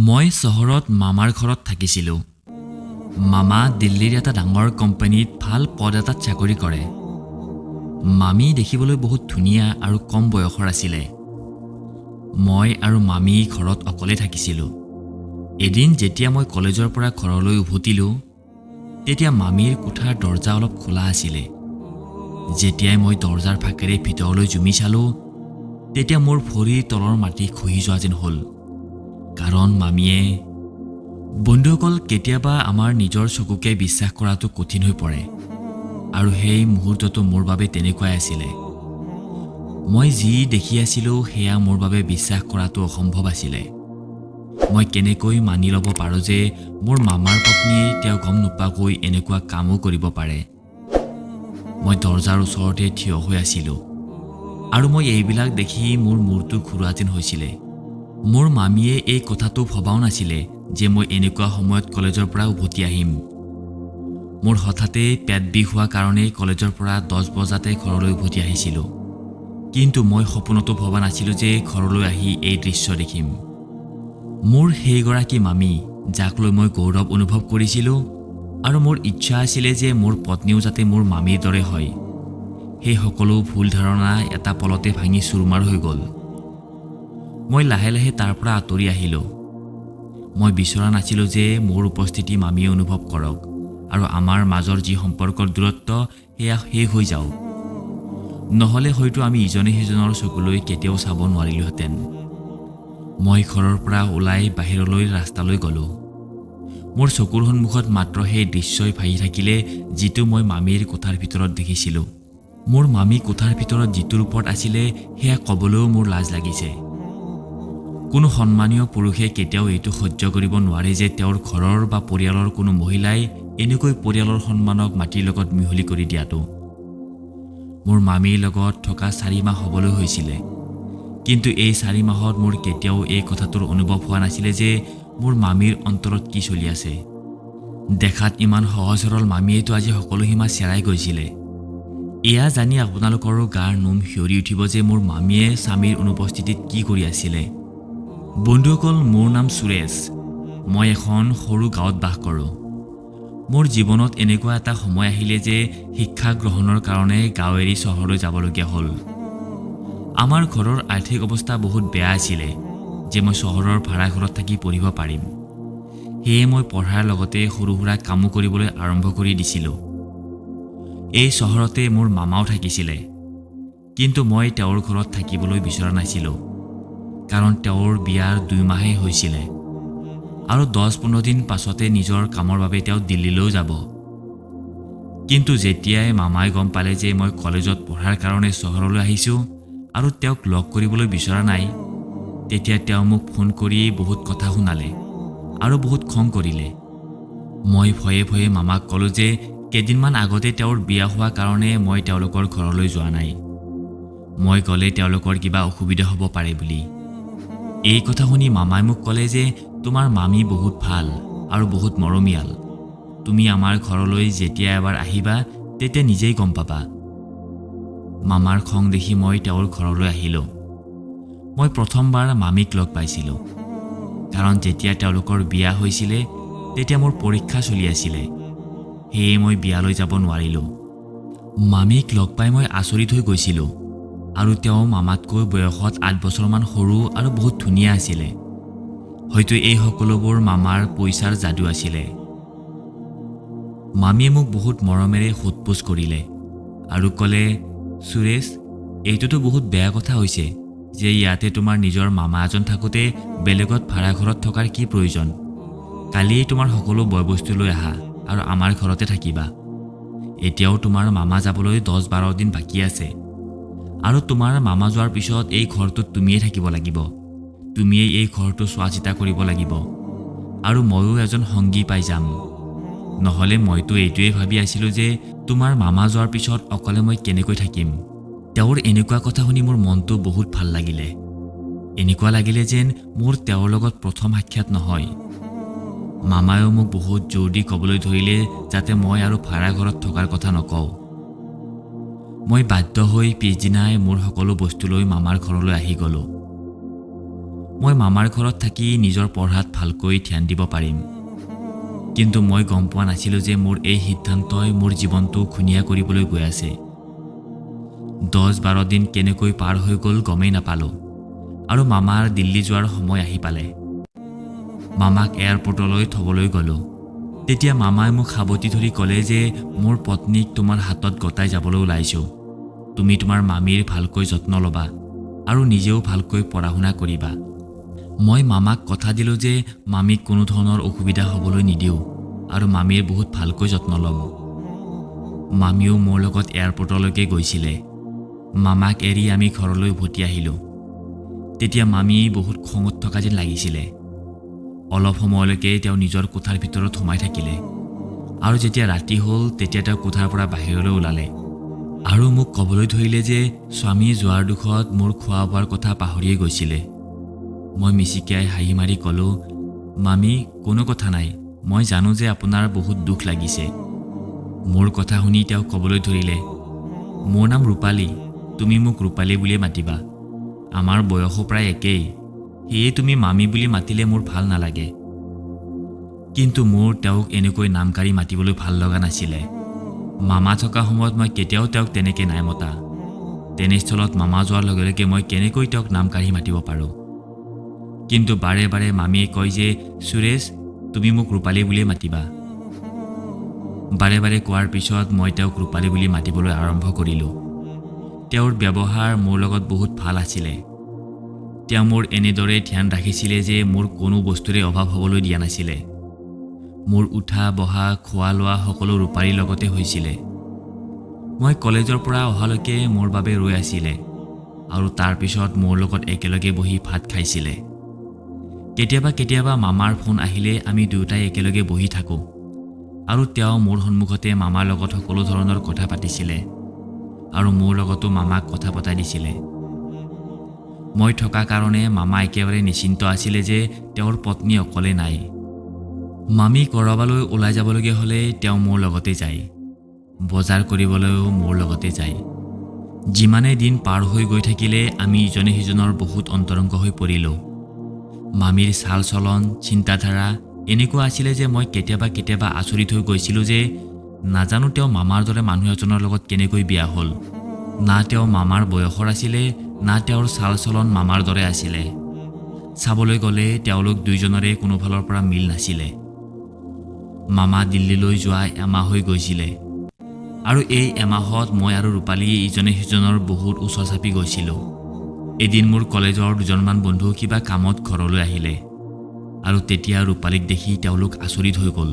মই চহৰত মামাৰ ঘৰত থাকিছিলোঁ। মামা দিল্লীৰ এটা ডাঙৰ কোম্পানীত ভাল পদ এটাত চাকৰি কৰে। মামী দেখিবলৈ বহুত ধুনীয়া আৰু কম বয়সৰ আছিলে। মই আৰু মামী ঘৰত অকলে থাকিছিলোঁ। এদিন যেতিয়া মই কলেজৰ পৰা ঘৰলৈ উভতিলোঁ, তেতিয়া মামীৰ কোঠাৰ দৰজা অলপ খোলা আছিলে। যেতিয়াই মই দৰজাৰ ফাকেৰে ভিতৰলৈ জুমি চালোঁ, তেতিয়া মোৰ ভৰিৰ তলৰ মাটি খহি যোৱা যেন হ'ল। কাৰণ মামীয়ে বন্ধুসকল, কেতিয়াবা আমাৰ নিজৰ চকুকে বিশ্বাস কৰাটো কঠিন হৈ পৰে, আৰু সেই মুহূৰ্তটো মোৰ বাবে তেনেকুৱাই আছিলে। মই যি দেখি আছিলোঁ সেয়া মোৰ বাবে বিশ্বাস কৰাটো অসম্ভৱ আছিলে। মই কেনেকৈ মানি ল'ব পাৰোঁ যে মোৰ মামাৰ পত্নীয়ে তেওঁ গম নোপোৱাকৈ এনেকুৱা কামো কৰিব পাৰে। মই দৰজাৰ ওচৰতে থিয় হৈ আছিলোঁ, আৰু মই এইবিলাক দেখি মোৰ মূৰটো ঘূৰোৱা যেন হৈছিলে। মোৰ মামীয়ে এই কথাটো ভবাও নাছিলে যে মই এনেকুৱা সময়ত কলেজৰ পৰা উভতি আহিম। মোৰ হঠাতে পেট বিষ হোৱাৰ কাৰণে কলেজৰ পৰা 10 বজাতে ঘৰলৈ উভতি আহিছিলোঁ। কিন্তু মই সপোনতো ভবা নাছিলোঁ যে ঘৰলৈ আহি এই দৃশ্য দেখিম। মোৰ সেইগৰাকী মামী, যাক লৈ মই গৌৰৱ অনুভৱ কৰিছিলোঁ, আৰু মোৰ ইচ্ছা আছিলে যে মোৰ পত্নীও যাতে মোৰ মামীৰ দৰে হয়, সেই সকলো ভুল ধাৰণা এটা পলতে ভাঙি চুৰমাৰ হৈ গ'ল। মই লাহে লাহে তাৰ পৰা আঁতৰি আহিলোঁ। মই বিচৰা নাছিলোঁ যে মোৰ উপস্থিতি মামীয়ে অনুভৱ কৰক, আৰু আমাৰ মাজৰ যি সম্পৰ্কৰ দূৰত্ব সেয়া শেষ হৈ যাওক। নহ'লে হয়তো আমি ইজনে সিজনৰ চকুলৈ কেতিয়াও চাব নোৱাৰিলোহেঁতেন। মই ঘৰৰ পৰা ওলাই বাহিৰলৈ ৰাস্তালৈ গ'লোঁ। মোৰ চকুৰ সন্মুখত মাত্ৰ সেই দৃশ্যই ভাহি থাকিলে যিটো মই মামীৰ কোঠাৰ ভিতৰত দেখিছিলোঁ। মোৰ মামী কোঠাৰ ভিতৰত যিটো ৰূপত আছিলে সেয়া ক'বলৈও মোৰ লাজ লাগিছে। কোনো সন্মানীয় পুৰুষে কেতিয়াও এইটো সহ্য কৰিব নোৱাৰে যে তেওঁৰ ঘৰৰ বা পৰিয়ালৰ কোনো মহিলাই এনেকৈ পৰিয়ালৰ সন্মানক মাটিৰ লগত মিহলি কৰি দিয়াটো। মোৰ মামীৰ লগত থকা 4 মাহ হ'বলৈ হৈছিলে, কিন্তু এই 4 মাহত মোৰ কেতিয়াও এই কথাটোৰ অনুভৱ হোৱা নাছিলে যে মোৰ মামীৰ অন্তৰত কি চলি আছে। দেখাত ইমান সহজ সৰল মামীয়েতো আজি সকলো সীমা চেৰাই গৈছিলে। এয়া জানি আপোনালোকৰো গাৰ নোম শিয়ৰি উঠিব যে মোৰ মামীয়ে স্বামীৰ অনুপস্থিতিত কি কৰি আছিলে। বন্ধুসকল, মোৰ নাম সুৰেশ। মই এখন সৰু গাঁৱত বাস কৰোঁ। মোৰ জীৱনত এনেকুৱা এটা সময় আহিলে যে শিক্ষা গ্ৰহণৰ কাৰণে গাঁও এৰি চহৰলৈ যাবলগীয়া হ'ল। আমাৰ ঘৰৰ আৰ্থিক অৱস্থা বহুত বেয়া আছিলে যে মই চহৰৰ ভাড়াঘৰত থাকি পঢ়িব পাৰিম। সেয়ে মই পঢ়াৰ লগতে সৰু সুৰা কামো কৰিবলৈ আৰম্ভ কৰি দিছিলোঁ। এই চহৰতে মোৰ মামাও থাকিছিলে, কিন্তু মই তেওঁৰ ঘৰত থাকিবলৈ বিচৰা নাছিলোঁ, কাৰণ তেওঁৰ বিয়াৰ 2 মাহেই হৈছিলে, আৰু 10-15 দিন পাছতে নিজৰ কামৰ বাবে তেওঁ দিল্লীলৈও যাব। কিন্তু যেতিয়াই মামাই গম পালে যে মই কলেজত পঢ়াৰ কাৰণে চহৰলৈ আহিছোঁ আৰু তেওঁক লগ কৰিবলৈ বিচৰা নাই, তেতিয়া তেওঁ মোক ফোন কৰি বহুত কথা শুনালে আৰু বহুত খং কৰিলে। মই ভয়ে ভয়ে মামাক ক'লোঁ যে কেইদিনমান আগতে তেওঁৰ বিয়া হোৱাৰ কাৰণে মই তেওঁলোকৰ ঘৰলৈ যোৱা নাই। মই গ'লে তেওঁলোকৰ কিবা অসুবিধা হ'ব পাৰে বুলি। এই কথা শুনি মামাই মোক ক'লে যে তোমাৰ মামী বহুত ভাল আৰু বহুত মৰমীয়াল। তুমি আমাৰ ঘৰলৈ যেতিয়া এবাৰ আহিবা তেতিয়া নিজেই গম পাবা। মামাৰ খং দেখি মই তেওঁৰ ঘৰলৈ আহিলোঁ। মই প্ৰথমবাৰ মামীক লগ পাইছিলোঁ, কাৰণ যেতিয়া তেওঁলোকৰ বিয়া হৈছিলে তেতিয়া মোৰ পৰীক্ষা চলি আছিলে। সেয়ে মই বিয়ালৈ যাব নোৱাৰিলোঁ। মামীক লগ পাই মই আচৰিত হৈ গৈছিলোঁ, আৰু তেওঁ মামাতকৈ বয়সত 8 বছৰমান সৰু আৰু বহুত ধুনীয়া আছিলে। হয়তো এই সকলোবোৰ মামাৰ পইচাৰ যাদু আছিলে। মামীয়ে মোক বহুত মৰমেৰে সোধ-পোছ কৰিলে আৰু ক'লে, সুৰেশ, এইটোতো বহুত বেয়া কথা হৈছে যে ইয়াতে তোমাৰ নিজৰ মামা এজন থাকোঁতে বেলেগত ভাড়াঘৰত থকাৰ কি প্ৰয়োজন। কালিয়েই তোমাৰ সকলো বয়-বস্তু লৈ আহা আৰু আমাৰ ঘৰতে থাকিবা। এতিয়াও তোমাৰ মামা যাবলৈ 10-12 দিন বাকী আছে, আৰু তোমাৰ মামা যোৱাৰ পিছত এই ঘৰটোত তুমিয়েই থাকিব লাগিব। তুমিয়েই এই ঘৰটো চোৱা-চিতা কৰিব লাগিব, আৰু ময়ো এজন সংগী পাই যাম। নহ'লে মইতো এইটোৱেই ভাবি আছিলোঁ যে তোমাৰ মামা যোৱাৰ পিছত অকলে মই কেনেকৈ থাকিম। তেওঁৰ এনেকুৱা কথা শুনি মোৰ মনটো বহুত ভাল লাগিলে। এনেকুৱা লাগিলে যেন মোৰ তেওঁৰ লগত প্ৰথম সাক্ষাৎ নহয়। মামায়েও মোক বহুত জোৰ দি ক'বলৈ ধৰিলে যাতে মই আৰু ভাড়াঘৰত থকাৰ কথা নকওঁ। মই বাধ্য হৈ পিছদিনাই মোৰ সকলো বস্তু লৈ মামাৰ ঘৰলৈ আহি গ'লোঁ। মই মামাৰ ঘৰত থাকি নিজৰ পঢ়াত ভালকৈ ধ্যান দিব পাৰিম। কিন্তু মই গম পোৱা নাছিলোঁ যে মোৰ এই সিদ্ধান্তই মোৰ জীৱনটো ঘূণীয়া কৰিবলৈ গৈ আছে। 10-12 দিন কেনেকৈ পাৰ হৈ গ'ল গমেই নাপালোঁ আৰু মামাৰ দিল্লী যোৱাৰ সময় আহি পালে। মামাক এয়াৰপৰ্টলৈ থ'বলৈ গ'লোঁ। তেতিয়া মামাই মোক সাৱটি ধৰি ক'লে যে মোৰ পত্নীক তোমাৰ হাতত গতাই যাবলৈ ওলাইছোঁ। তুমি তোমাৰ মামীৰ ভালকৈ যত্ন ল'বা আৰু নিজেও ভালকৈ পঢ়া শুনা কৰিবা। মই মামাক কথা দিলোঁ যে মামীক কোনো ধৰণৰ অসুবিধা হ'বলৈ নিদিওঁ আৰু মামীৰ বহুত ভালকৈ যত্ন ল'ম। মামীও মোৰ লগত এয়াৰপৰ্টলৈকে গৈছিলে। মামাক এৰি আমি ঘৰলৈ উভতি আহিলোঁ। তেতিয়া মামী বহুত খঙত থকা যেন লাগিছিলে। অলপ সময়লৈকে তেওঁ নিজৰ কোঠাৰ ভিতৰত সোমাই থাকিলে আৰু যেতিয়া ৰাতি হ'ল তেতিয়া তেওঁ কোঠাৰ পৰা বাহিৰলৈ ওলালে আৰু মোক ক'বলৈ ধৰিলে যে স্বামী যোৱাৰ দুখত মোৰ খোৱা বোৱাৰ কথা পাহৰিয়ে গৈছিলে। মই মিচিকিয়াই হাঁহি মাৰি ক'লোঁ, মামী, কোনো কথা নাই, মই জানো যে আপোনাৰ বহুত দুখ লাগিছে। মোৰ কথা শুনি তেওঁ ক'বলৈ ধৰিলে, মোৰ নাম ৰূপালী, তুমি মোক ৰূপালী বুলিয়ে মাতিবা। আমাৰ বয়সো প্ৰায় একেই, সেয়ে তুমি মামী বুলি মাতিলে মোৰ ভাল নালাগে। কিন্তু মোৰ তেওঁক এনেকৈ নাম কাঢ়ি মাতিবলৈ ভাল লগা নাছিলে। মামা থকা সময়ত মই কেতিয়াও তেওঁক তেনেকৈ নাই মতা। তেনেস্থলত মামা যোৱাৰ লগে লগে মই কেনেকৈ তেওঁক নাম কাঢ়ি মাতিব পাৰোঁ? কিন্তু বাৰে বাৰে মামীয়ে কয় যে সুৰেশ, তুমি মোক ৰূপালী বুলিয়ে মাতিবা। বাৰে বাৰে কোৱাৰ পিছত মই তেওঁক ৰূপালী বুলি মাতিবলৈ আৰম্ভ কৰিলোঁ। তেওঁৰ ব্যৱহাৰ মোৰ লগত বহুত ভাল আছিলে। তেওঁ মোৰ এনেদৰে ধ্যান ৰাখিছিলে যে মোৰ কোনো বস্তুৰে অভাৱ হ'বলৈ দিয়া নাছিলে। মোৰ উঠা বহা খোৱা লোৱা সকলো ৰূপালীৰ লগতে হৈছিলে। মই কলেজৰ পৰা অহালৈকে মোৰ বাবে ৰৈ আছিলে আৰু তাৰপিছত মোৰ লগত একেলগে বহি ভাত খাইছিলে। কেতিয়াবা কেতিয়াবা মামাৰ ফোন আহিলে আমি দুয়োটাই একেলগে বহি থাকোঁ আৰু তেওঁ মোৰ সন্মুখতে মামাৰ লগত সকলো ধৰণৰ কথা পাতিছিলে আৰু মোৰ লগতো মামাক কথা পতাই দিছিলে। মই থকা কাৰণে মামা একেবাৰে নিশ্চিন্ত আছিলে যে তেওঁৰ পত্নী অকলে নাই। মামী ক'ৰবালৈ ওলাই যাবলগীয়া হ'লে তেওঁ মোৰ লগতে যায়। বজাৰ কৰিবলৈও মোৰ লগতে যায়। যিমানে দিন পাৰ হৈ গৈ থাকিলে আমি ইজনে সিজনৰ বহুত অন্তৰংগ হৈ পৰিলোঁ। মামীৰ চাল চলন, চিন্তাধাৰা এনেকুৱা আছিলে যে মই কেতিয়াবা কেতিয়াবা আচৰিত হৈ গৈছিলোঁ যে নাজানো তেওঁ মামাৰ দৰে মানুহ এজনৰ লগত কেনেকৈ বিয়া হ'ল। না তেওঁ মামাৰ বয়সৰ আছিলে, না তেওঁৰ চাল চলন মামাৰ দৰে আছিলে। চাবলৈ গ'লে তেওঁলোক দুয়োজনৰে কোনো ফালৰ পৰা মিল নাছিলে। মামা দিল্লীলৈ যোৱা এমাহ হৈ গৈছিলে আৰু এই এমাহত মই আৰু ৰূপালী ইজনে সিজনৰ বহুত ওচৰ চাপি গৈছিলোঁ। এদিন মোৰ কলেজৰ দুজনমান বন্ধু কিবা কামত ঘৰলৈ আহিলে আৰু তেতিয়া ৰূপালীক দেখি তেওঁলোক আচৰিত হৈ গ'ল।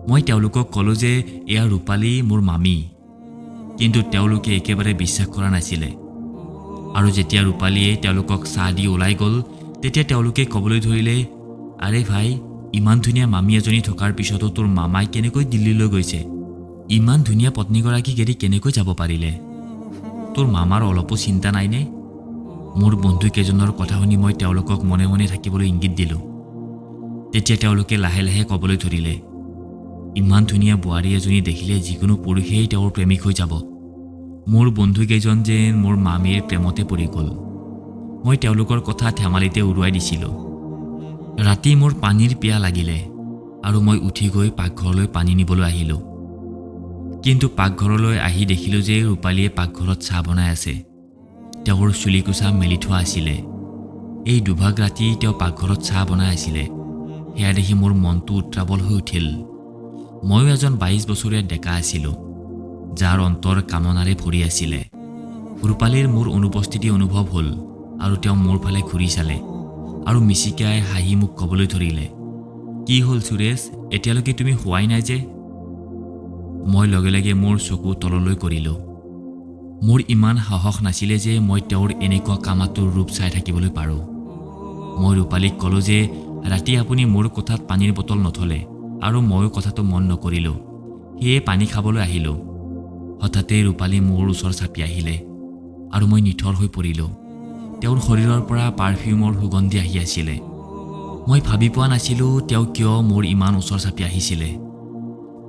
মই তেওঁলোকক ক'লোঁ যে এয়া ৰূপালী মোৰ মামী, কিন্তু তেওঁলোকে একেবাৰে বিশ্বাস কৰা নাছিলে। আৰু যেতিয়া ৰূপালীয়ে তেওঁলোকক চাহ দি ওলাই গ'ল তেতিয়া তেওঁলোকে ক'বলৈ ধৰিলে, আৰে ভাই, ইমান ধুনীয়া মামী এজনী থকাৰ পিছতো তোৰ মামাই কেনেকৈ দিল্লীলৈ গৈছে? ইমান ধুনীয়া পত্নীগৰাকীক এৰি কেনেকৈ যাব পাৰিলে? তোৰ মামাৰ অলপো চিন্তা নাইনে? মোৰ বন্ধুকেইজনৰ কথা শুনি মই তেওঁলোকক মনে মনে থাকিবলৈ ইংগিত দিলোঁ। তেতিয়া তেওঁলোকে লাহে লাহে ক'বলৈ ধৰিলে, ইমান ধুনীয়া বোৱাৰী এজনী দেখিলে যিকোনো পুৰুষেই তেওঁৰ প্ৰেমিক হৈ যাব। মোৰ বন্ধুকেইজন যেন মোৰ মামীৰ প্ৰেমতে পৰি গ'ল। মই তেওঁলোকৰ কথা ধেমালিতে উৰুৱাই দিছিলোঁ। ৰাতি মোৰ পানীৰ পিয়াহ লাগিলে আৰু মই উঠি গৈ পাকঘৰলৈ পানী নিবলৈ আহিলোঁ। কিন্তু পাকঘৰলৈ আহি দেখিলোঁ যে ৰূপালীয়ে পাকঘৰত চাহ বনাই আছে। তেওঁৰ চুলিকোছা মেলি থোৱা আছিলে। এই দুভাগ ৰাতি তেওঁ পাকঘৰত চাহ বনাই আছিলে। সেয়া দেখি মোৰ মনটো উত্ৰাৱল হৈ উঠিল। ময়ো এজন 22 বছৰীয়া ডেকা আছিলোঁ, যাৰ অন্তৰ কামনাৰে ভৰি আছিলে। ৰূপালীৰ মোৰ অনুপস্থিতি অনুভৱ হ'ল আৰু তেওঁ মোৰ ফালে ঘূৰি চালে আৰু মিচিকাই হাঁহি মোক ক'বলৈ ধৰিলে, কি হ'ল সুৰেশ, এতিয়ালৈকে তুমি শোৱাই নাই যে? মই লগে লগে মোৰ চকু তললৈ কৰিলোঁ। মোৰ ইমান সাহস নাছিলে যে মই তেওঁৰ এনেকুৱা কামাতুৰ ৰূপ চাই থাকিবলৈ পাৰোঁ। মই ৰূপালীক ক'লোঁ যে ৰাতি আপুনি মোৰ কোঠাত পানীৰ বটল নথলে আৰু ময়ো কথাটো মন নকৰিলোঁ, সেয়ে পানী খাবলৈ আহিলোঁ। হঠাতে ৰূপালী মোৰ ওচৰ চাপি আহিলে আৰু মই নিথৰ হৈ পৰিলোঁ। তেওঁৰ শৰীৰৰ পৰা পাৰফিউমৰ সুগন্ধি আহি আছিলে। মই ভাবি পোৱা নাছিলোঁ তেওঁ কিয় মোৰ ইমান ওচৰ চাপি আহিছিলে।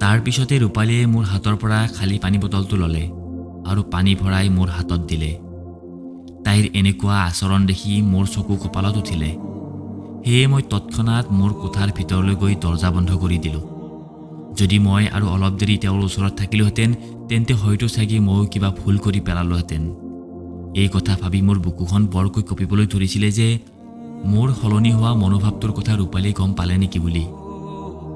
তাৰ পিছতে ৰূপালীয়ে মোৰ হাতৰ পৰা খালী পানী বটলটো ল'লে আৰু পানী ভৰাই মোৰ হাতত দিলে। তাইৰ এনেকুৱা আচৰণ দেখি মোৰ চকু কপালত উঠিলে। সেয়ে মই তৎক্ষণাত মোৰ কোঠাৰ ভিতৰলৈ গৈ দৰজা বন্ধ কৰি দিলোঁ। যদি মই আৰু অলপ দেৰি তেওঁৰ ওচৰত থাকিলোহেঁতেন তেন্তে হয়তো চাগে ময়ো কিবা ভুল কৰি পেলালোহেঁতেন। এই কথা ভাবি মোৰ বুকুখন বৰকৈ কঁপিবলৈ ধৰিছিলে যে মোৰ সলনি হোৱা মনোভাৱটোৰ কথা ৰূপালীয়ে গম পালে নেকি বুলি।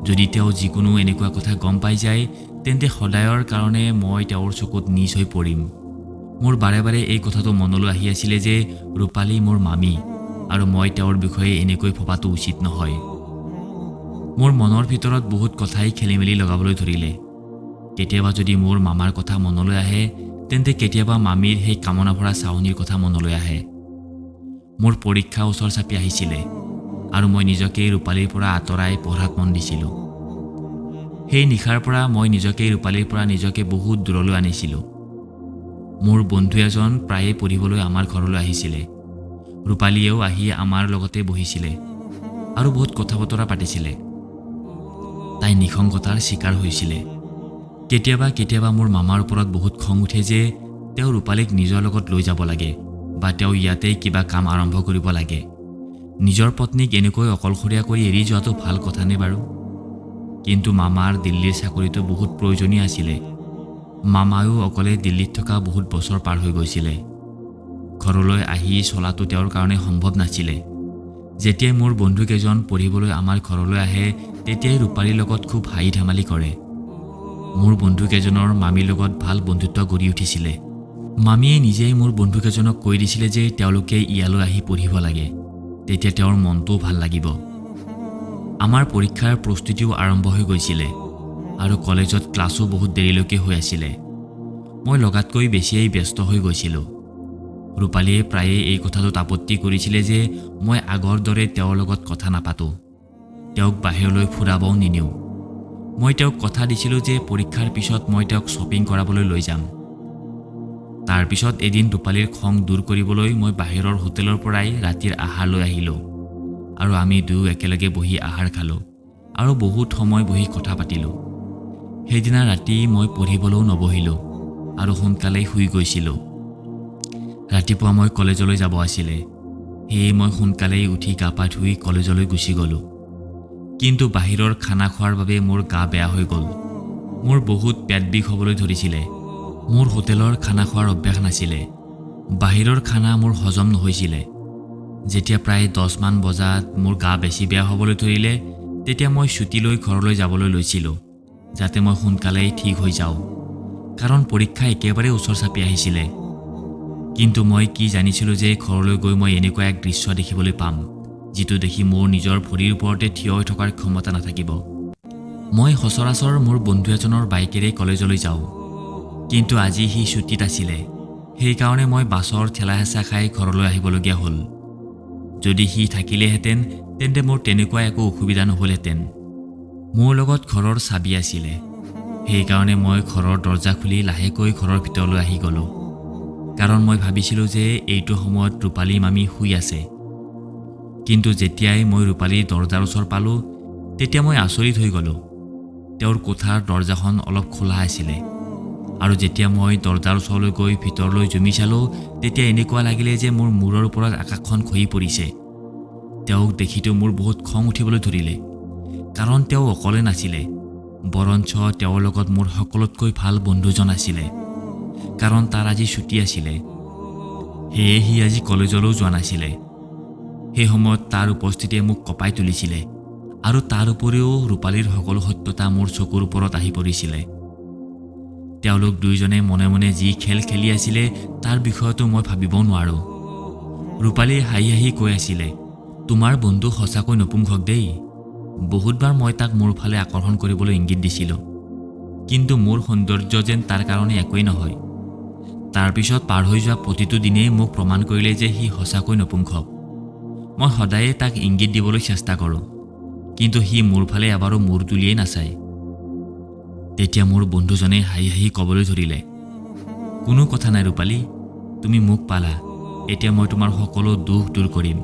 যদি তেওঁ যিকোনো এনেকুৱা কথা গম পাই যায় তেন্তে সদায়ৰ কাৰণে মই তেওঁৰ চকুত নিচ হৈ পৰিম। মোৰ বাৰে বাৰে এই কথাটো মনলৈ আহি আছিলে যে ৰূপালী মোৰ মামী আৰু মই তেওঁৰ বিষয়ে এনেকৈ ভবাটো উচিত নহয়। মোৰ মনৰ ভিতৰত বহুত কথাই খেলি মেলি লগাবলৈ ধৰিলে। কেতিয়াবা যদি মোৰ মামাৰ কথা মনলৈ আহে তেন্তে কেতিয়াবা মামীৰ সেই কামনা ভৰা চাৱনিৰ কথা মনলৈ আহে। মোৰ পৰীক্ষা ওচৰ চাপি আহিছিলে আৰু মই নিজকে ৰূপালীৰ পৰা আঁতৰাই পঢ়াত মন দিছিলোঁ। সেই নিশাৰ পৰা মই নিজকে ৰূপালীৰ পৰা নিজকে বহুত দূৰলৈ আনিছিলোঁ। মোৰ বন্ধু এজন প্ৰায়ে পঢ়িবলৈ আমাৰ ঘৰলৈ আহিছিলে। ৰূপালীয়েও আহি আমাৰ লগতে বহিছিলে আৰু বহুত কথা বতৰা পাতিছিলে। তাই নিসংগতাৰ চিকাৰ হৈছিলে। কেতিয়াবা কেতিয়াবা মোৰ মামাৰ ওপৰত বহুত খং উঠে যে তেওঁ ৰূপালীক নিজৰ লগত লৈ যাব লাগে বা তেওঁ ইয়াতেই কিবা কাম আৰম্ভ কৰিব লাগে। নিজৰ পত্নীক এনেকৈ অকলশৰীয়া কৰি এৰি যোৱাটো ভাল কথা নে বাৰু? কিন্তু মামাৰ দিল্লীৰ চাকৰিটো বহুত প্ৰয়োজনীয় আছিলে। মামায়ো অকলে দিল্লীত থকা বহুত বছৰ পাৰ হৈ গৈছিলে। ঘৰলৈ আহি চলাটো তেওঁৰ কাৰণে সম্ভৱ নাছিলে। যেতিয়াই মোৰ বন্ধুকেইজন পঢ়িবলৈ আমাৰ ঘৰলৈ আহে তেতিয়াই ৰূপালীৰ লগত খুব হাঁহি ধেমালি কৰে। মোৰ বন্ধুকেইজনৰ মামীৰ লগত ভাল বন্ধুত্ব গঢ়ি উঠিছিলে। মামীয়ে নিজেই মোৰ বন্ধুকেইজনক কৈ দিছিলে যে তেওঁলোকে ইয়ালৈ আহি পঢ়িব লাগে, তেতিয়া তেওঁৰ মনটোও ভাল লাগিব। আমাৰ পৰীক্ষাৰ প্ৰস্তুতিও আৰম্ভ হৈ গৈছিলে আৰু কলেজত ক্লাছো বহুত দেৰিলৈকে হৈ আছিলে। মই লগাতকৈ বেছিয়েই ব্যস্ত হৈ গৈছিলোঁ। ৰূপালীয়ে প্ৰায়ে এই কথাটোত আপত্তি কৰিছিলে যে মই আগৰ দৰে তেওঁৰ লগত কথা নাপাতোঁ, তেওঁক বাহিৰলৈ ফুৰাবও নিনিওঁ। মই তেওঁক কথা দিছিলোঁ যে পৰীক্ষাৰ পিছত মই তেওঁক শ্বপিং কৰাবলৈ লৈ যাম। তাৰপিছত এদিন ৰূপালীৰ খং দূৰ কৰিবলৈ মই বাহিৰৰ হোটেলৰ পৰাই ৰাতিৰ আহাৰ লৈ আহিলোঁ আৰু আমি দুয়ো একেলগে বহি আহাৰ খালোঁ আৰু বহুত সময় বহি কথা পাতিলোঁ। সেইদিনা ৰাতি মই পঢ়িবলৈও নবহিলোঁ আৰু সোনকালেই শুই গৈছিলোঁ। ৰাতিপুৱা মই কলেজলৈ যাব আছিলে, সেয়ে মই সোনকালেই উঠি গা পা ধুই কলেজলৈ গুচি গ'লোঁ। কিন্তু বাহিৰৰ খানা খোৱাৰ বাবে মোৰ গা বেয়া হৈ গ'ল। মোৰ বহুত পেট বিষ হ'বলৈ ধৰিছিলে। মোৰ হোটেলৰ খানা খোৱাৰ অভ্যাস নাছিলে। বাহিৰৰ খানা মোৰ হজম নহৈছিলে। যেতিয়া প্ৰায় 10 মান বজাত মোৰ গা বেছি বেয়া হ'বলৈ ধৰিলে তেতিয়া মই ছুটী লৈ ঘৰলৈ যাবলৈ লৈছিলোঁ যাতে মই সোনকালেই ঠিক হৈ যাওঁ, কাৰণ পৰীক্ষা একেবাৰে ওচৰ চাপি আহিছিলে। কিন্তু মই কি জানিছিলোঁ যে ঘৰলৈ গৈ মই এনেকুৱা এক দৃশ্য দেখিবলৈ পাম যিটো দেখি মোৰ নিজৰ ভৰিৰ ওপৰতে থিয় হৈ থকাৰ ক্ষমতা নাথাকিব। মই সচৰাচৰ মোৰ বন্ধু এজনৰ বাইকেৰে কলেজলৈ যাওঁ, কিন্তু আজি সি ছুটীত আছিলে। সেইকাৰণে মই বাছৰ ঠেলা হেঁচা খাই ঘৰলৈ আহিবলগীয়া হ'ল। যদি সি থাকিলেহেঁতেন তেন্তে মোৰ তেনেকুৱা একো অসুবিধা নহ'লহেঁতেন। মোৰ লগত ঘৰৰ চাবি আছিলে, সেইকাৰণে মই ঘৰৰ দৰজা খুলি লাহেকৈ ঘৰৰ ভিতৰলৈ আহি গ'লোঁ, কাৰণ মই ভাবিছিলোঁ যে এইটো সময়ত ৰূপালী মামী শুই আছে। কিন্তু যেতিয়াই মই ৰূপালীৰ দৰজাৰ ওচৰ পালোঁ তেতিয়া মই আচৰিত হৈ গ'লোঁ। তেওঁৰ কোঠাৰ দৰজাখন অলপ খোলা আছিলে আৰু যেতিয়া মই দৰজাৰ ওচৰলৈ গৈ ভিতৰলৈ জুমি চালোঁ তেতিয়া এনেকুৱা লাগিলে যে মোৰ মূৰৰ ওপৰত আকাশখন খহি পৰিছে। তেওঁক দেখিতো মোৰ বহুত খং উঠিবলৈ ধৰিলে, কাৰণ তেওঁ অকলে নাছিলে, বৰঞ্চ তেওঁৰ লগত মোৰ সকলোতকৈ ভাল বন্ধুজন আছিলে। কাৰণ তাৰ আজি ছুটী আছিলে, সেয়ে সি আজি কলেজলৈও যোৱা নাছিলে। সেই সময়ত তাৰ উপস্থিতিয়ে মোক কঁপাই তুলিছিলে আৰু তাৰ উপৰিও ৰূপালীৰ সকলো সত্যতা মোৰ চকুৰ ওপৰত আহি পৰিছিলে। তেওঁলোক দুয়োজনে মনে মনে যি খেল খেলি আছিলে তাৰ বিষয়তো মই ভাবিব নোৱাৰোঁ। ৰূপালীয়ে হাঁহি হাঁহি কৈ আছিলে, তোমাৰ বন্ধু সঁচাকৈ নপুংসক দেই। বহুতবাৰ মই তাক মোৰ ফালে আকৰ্ষণ কৰিবলৈ ইংগিত দিছিলোঁ, কিন্তু মোৰ সৌন্দৰ্য যেন তাৰ কাৰণে একোৱেই নহয়। তাৰপিছত পাৰ হৈ যোৱা প্ৰতিটো দিনেই মোক প্ৰমাণ কৰিলে যে সি সঁচাকৈ নপুংসক। মই সদায়ে তাক ইংগিত দিবলৈ চেষ্টা কৰোঁ, কিন্তু সি মোৰ ফালে এবাৰো মূৰ তুলিয়েই নাচায়। তেতিয়া মোৰ বন্ধুজনে হাঁহি হাঁহি ক'বলৈ ধৰিলে, কোনো কথা নাই ৰূপালী, তুমি মোক পালা, এতিয়া মই তোমাৰ সকলো দুখ দূৰ কৰিম,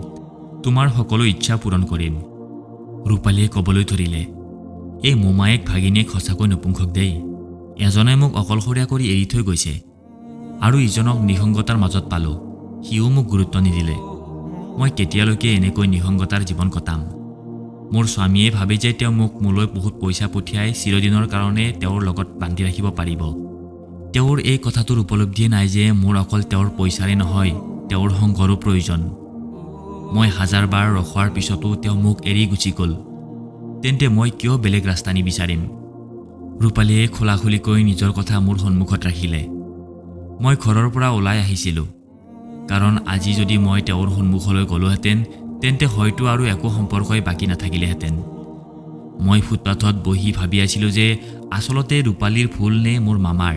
তোমাৰ সকলো ইচ্ছা পূৰণ কৰিম। ৰূপালীয়ে ক'বলৈ ধৰিলে, এই মোমায়েক ভাগিনীয়েক সঁচাকৈ নপুংসক দেই। এজনে মোক অকলশৰীয়া কৰি এৰি থৈ গৈছে আৰু ইজনক নিসংগতাৰ মাজত পালোঁ, সিও মোক গুৰুত্ব নিদিলে। মই কেতিয়ালৈকে এনেকৈ নিসংগতাৰ জীৱন কটাম? মোৰ স্বামীয়ে ভাবে যে তেওঁ মোক মোলৈ বহুত পইচা পঠিয়াই চিৰদিনৰ কাৰণে তেওঁৰ লগত বান্ধি ৰাখিব পাৰিব। তেওঁৰ এই কথাটোৰ উপলব্ধিয়ে নাই যে মোৰ অকল তেওঁৰ পইচাৰে নহয়, তেওঁৰ সংগৰো প্ৰয়োজন। মই হাজাৰবাৰ ৰখোৱাৰ পিছতো তেওঁ মোক এৰি গুচি গ'ল। তেন্তে মই কিয় বেলেগ ৰাস্তা নিবিচাৰিম? ৰূপালীয়ে খোলাখুলিকৈ নিজৰ কথা মোৰ সন্মুখত ৰাখিলে। মই ঘৰৰ পৰা ওলাই আহিছিলোঁ, কাৰণ আজি যদি মই তেওঁৰ সন্মুখলৈ গ'লোহেঁতেন তেন্তে হয়তো আৰু একো সম্পৰ্কই বাকী নাথাকিলেহেঁতেন। মই ফুটপাথত বহি ভাবি আছিলোঁ যে আচলতে ৰূপালীৰ ভুল নে মোৰ মামাৰ,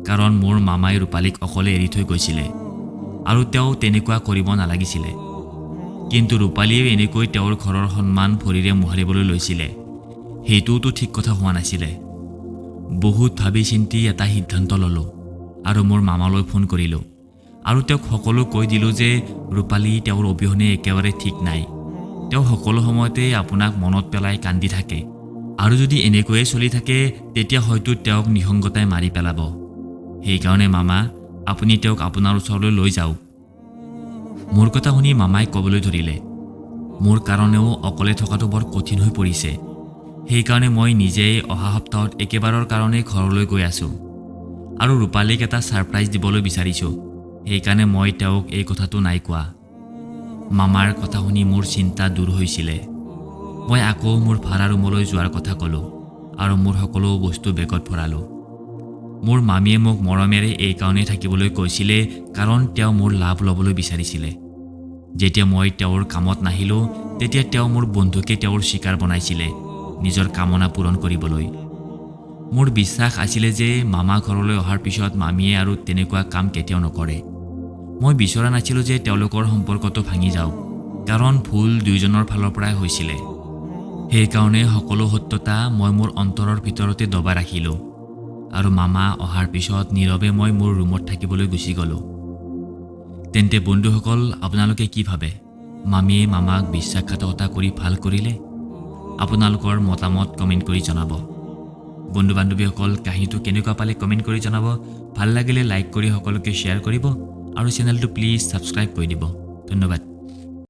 কাৰণ মোৰ মামাই ৰূপালীক অকলে এৰি থৈ গৈছিলে আৰু তেওঁ তেনেকুৱা কৰিব নালাগিছিলে। কিন্তু ৰূপালীয়ে এনেকৈ তেওঁৰ ঘৰৰ সন্মান ভৰিৰে মোহাৰিবলৈ লৈছিলে। সেইটোওতো ঠিক কথা হোৱা নাছিলে। বহুত ভাবি চিন্তি এটা সিদ্ধান্ত ল'লোঁ আৰু মোৰ মামালৈ ফোন কৰিলোঁ আৰু তেওঁক সকলো কৈ দিলোঁ যে ৰূপালী তেওঁৰ অবিহনে একেবাৰে ঠিক নাই। তেওঁ সকলো সময়তে আপোনাক মনত পেলাই কান্দি থাকে আৰু যদি এনেকৈয়ে চলি থাকে তেতিয়া হয়তো তেওঁক নিসংগতাই মাৰি পেলাব। সেইকাৰণে মামা, আপুনি তেওঁক আপোনাৰ ওচৰলৈ লৈ যাওক। মোৰ কথা শুনি মামাই ক'বলৈ ধৰিলে, মোৰ কাৰণেও অকলে থকাটো বৰ কঠিন হৈ পৰিছে। সেইকাৰণে মই নিজেই অহা সপ্তাহত একেবাৰৰ কাৰণে ঘৰলৈ গৈ আছোঁ আৰু ৰূপালীক এটা ছাৰপ্ৰাইজ দিবলৈ বিচাৰিছোঁ। সেইকাৰণে মই তেওঁক এই কথাটো নাই কোৱা। মামাৰ কথা শুনি মোৰ চিন্তা দূৰ হৈছিলে। মই আকৌ মোৰ ভাড়া ৰুমলৈ যোৱাৰ কথা ক'লোঁ আৰু মোৰ সকলো বস্তু বেগত ভৰালোঁ। মোৰ মামীয়ে মোক মৰমেৰে এইকাৰণেই থাকিবলৈ কৈছিলে কাৰণ তেওঁ মোৰ লাভ ল'বলৈ বিচাৰিছিলে। যেতিয়া মই তেওঁৰ কামত নাহিলোঁ তেতিয়া তেওঁ মোৰ বন্ধুকে তেওঁৰ চিকাৰ বনাইছিলে নিজৰ কামনা পূৰণ কৰিবলৈ। মোৰ বিশ্বাস আছিলে যে মামা ঘৰলৈ অহাৰ পিছত মামীয়ে আৰু তেনেকুৱা কাম কেতিয়াও নকৰে। মই বিচৰা নাছিলোঁ যে তেওঁলোকৰ সম্পৰ্কটো ভাঙি যাওক, কাৰণ ভুল দুয়োজনৰ ফালৰ পৰাই হৈছিলে। সেইকাৰণে সকলো সত্যতা মই মোৰ অন্তৰৰ ভিতৰতে দবাই ৰাখিলোঁ আৰু মামা অহাৰ পিছত নীৰৱে মই মোৰ ৰুমত থাকিবলৈ গুচি গ'লোঁ। তেন্তে বন্ধুসকল, আপোনালোকে কি ভাবে? মামীয়ে মামাক বিশ্বাসঘাতকতা কৰি ভাল কৰিলে? আপোনালোকৰ মতামত কমেণ্ট কৰি জনাব। বন্ধু বান্ধৱীসকল, কাহিনীটো কেনেকুৱা পালে কমেণ্ট কৰি জনাব। ভাল লাগিলে লাইক কৰি সকলোকে শ্বেয়াৰ কৰিব আৰু চেনেলটো প্লিজ ছাবস্ক্ৰাইব কৰি দিব। ধন্যবাদ।